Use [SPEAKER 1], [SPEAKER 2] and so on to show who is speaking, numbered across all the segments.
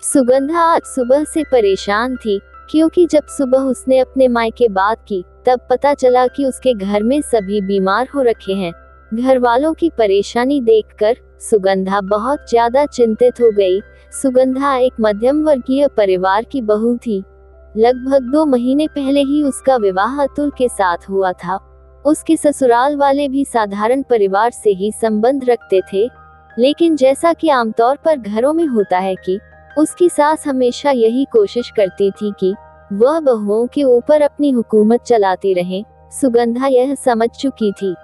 [SPEAKER 1] सुगंधा आज सुबह से परेशान थी, क्योंकि जब सुबह उसने अपने मायके बात की तब पता चला कि उसके घर में सभी बीमार हो रखे हैं। घर वालों की परेशानी देखकर सुगंधा बहुत ज्यादा चिंतित हो गई। सुगंधा एक मध्यम वर्गीय परिवार की बहू थी। लगभग 2 महीने पहले ही उसका विवाह अतुल के साथ हुआ था। उसके ससुराल वाले भी साधारण परिवार से ही संबंध रखते थे, लेकिन जैसा कि आमतौर पर घरों में होता है कि उसकी सास हमेशा यही कोशिश करती थी कि वह बहुओं के ऊपर अपनी हुकूमत चलाती रहे। सुगंधा यह समझ चुकी थी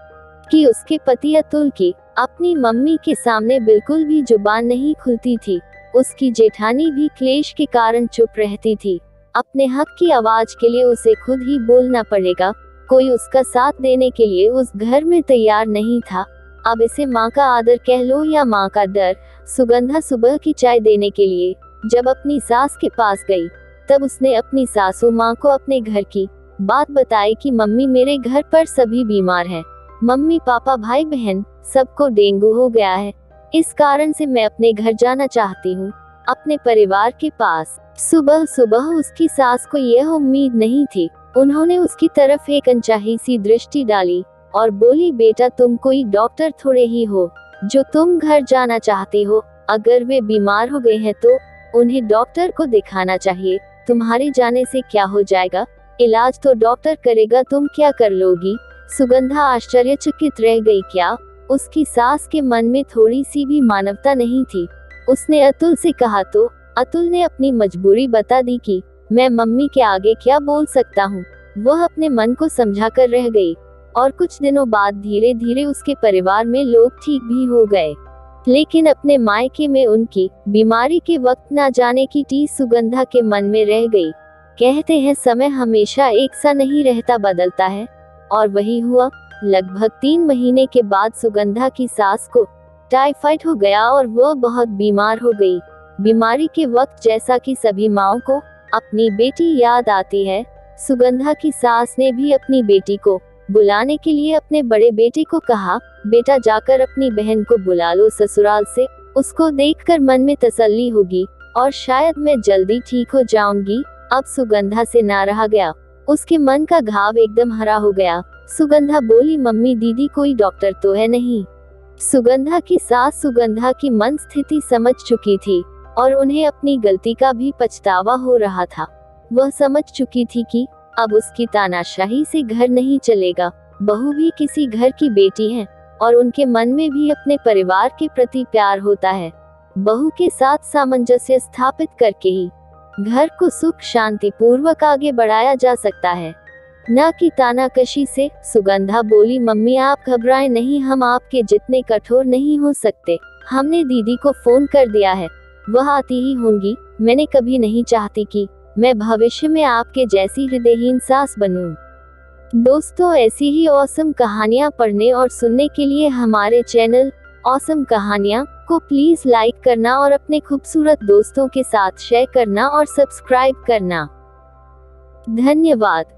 [SPEAKER 1] कि उसके पति अतुल की अपनी मम्मी के सामने बिल्कुल भी जुबान नहीं खुलती थी। उसकी जेठानी भी क्लेश के कारण चुप रहती थी। अपने हक की आवाज के लिए उसे खुद ही बोलना पड़ेगा। कोई उसका साथ देने के लिए उस घर में तैयार नहीं था। अब इसे माँ का आदर कह लो या माँ का डर। सुगंधा सुबह की चाय देने के लिए जब अपनी सास के पास गई, तब उसने अपनी सासू माँ को अपने घर की बात बताई कि मम्मी, मेरे घर पर सभी बीमार हैं। मम्मी, पापा, भाई बहन सबको डेंगू हो गया है। इस कारण से मैं अपने घर जाना चाहती हूँ, अपने परिवार के पास। सुबह सुबह उसकी सास को यह उम्मीद नहीं थी। उन्होंने उसकी तरफ एक अनचाही सी दृष्टि डाली और बोली, बेटा, तुम कोई डॉक्टर थोड़े ही हो जो तुम घर जाना चाहते हो। अगर वे बीमार हो गए हैं तो उन्हें डॉक्टर को दिखाना चाहिए। तुम्हारे जाने से क्या हो जाएगा? इलाज तो डॉक्टर करेगा, तुम क्या कर लोगी? सुगंधा आश्चर्यचकित रह गई। क्या उसकी सास के मन में थोड़ी सी भी मानवता नहीं थी? उसने अतुल से कहा तो अतुल ने अपनी मजबूरी बता दी कि मैं मम्मी के आगे क्या बोल सकता हूँ। वह अपने मन को समझा कर रह गई और कुछ दिनों बाद धीरे धीरे उसके परिवार में लोग ठीक भी हो गए। लेकिन अपने मायके में उनकी बीमारी के वक्त ना जाने की टीस सुगंधा के मन में रह गई। कहते हैं समय हमेशा एक सा नहीं रहता, बदलता है। और वही हुआ। लगभग 3 महीने के बाद सुगंधा की सास को टाइफाइड हो गया और वह बहुत बीमार हो गई। बीमारी के वक्त जैसा कि सभी माओं को अपनी बेटी याद आती है, सुगंधा की सास ने भी अपनी बेटी को बुलाने के लिए अपने बड़े बेटे को कहा, बेटा, जाकर अपनी बहन को बुला लो ससुराल से। उसको देखकर मन में तसल्ली होगी और शायद मैं जल्दी ठीक हो जाऊंगी। अब सुगंधा से ना रहा गया। उसके मन का घाव एकदम हरा हो गया। सुगंधा बोली, मम्मी, दीदी कोई डॉक्टर तो है नहीं? सुगंधा की सास सुगंधा की मन स्थिति समझ चुकी थी और उन्हें अपनी गलती का भी पछतावा हो रहा था। वह समझ चुकी थी कि अब उसकी तानाशाही से घर नहीं चलेगा। बहू भी किसी घर की बेटी है और उनके मन में भी अपने परिवार के प्रति प्यार होता है। बहू के साथ सामंजस्य स्थापित करके ही घर को सुख शांति पूर्वक आगे बढ़ाया जा सकता है, न कि तानाकशी से। सुगंधा बोली, मम्मी, आप घबराएं नहीं, हम आपके जितने कठोर नहीं हो सकते। हमने दीदी को फोन कर दिया है, वह आती ही होंगी। मैंने कभी नहीं चाहती कि मैं भविष्य में आपके जैसी हृदयहीन सास बनूं। दोस्तों, ऐसी ही ऑसम कहानियां पढ़ने और सुनने के लिए हमारे चैनल ऑसम कहानियां को प्लीज लाइक करना और अपने खूबसूरत दोस्तों के साथ शेयर करना और सब्सक्राइब करना। धन्यवाद।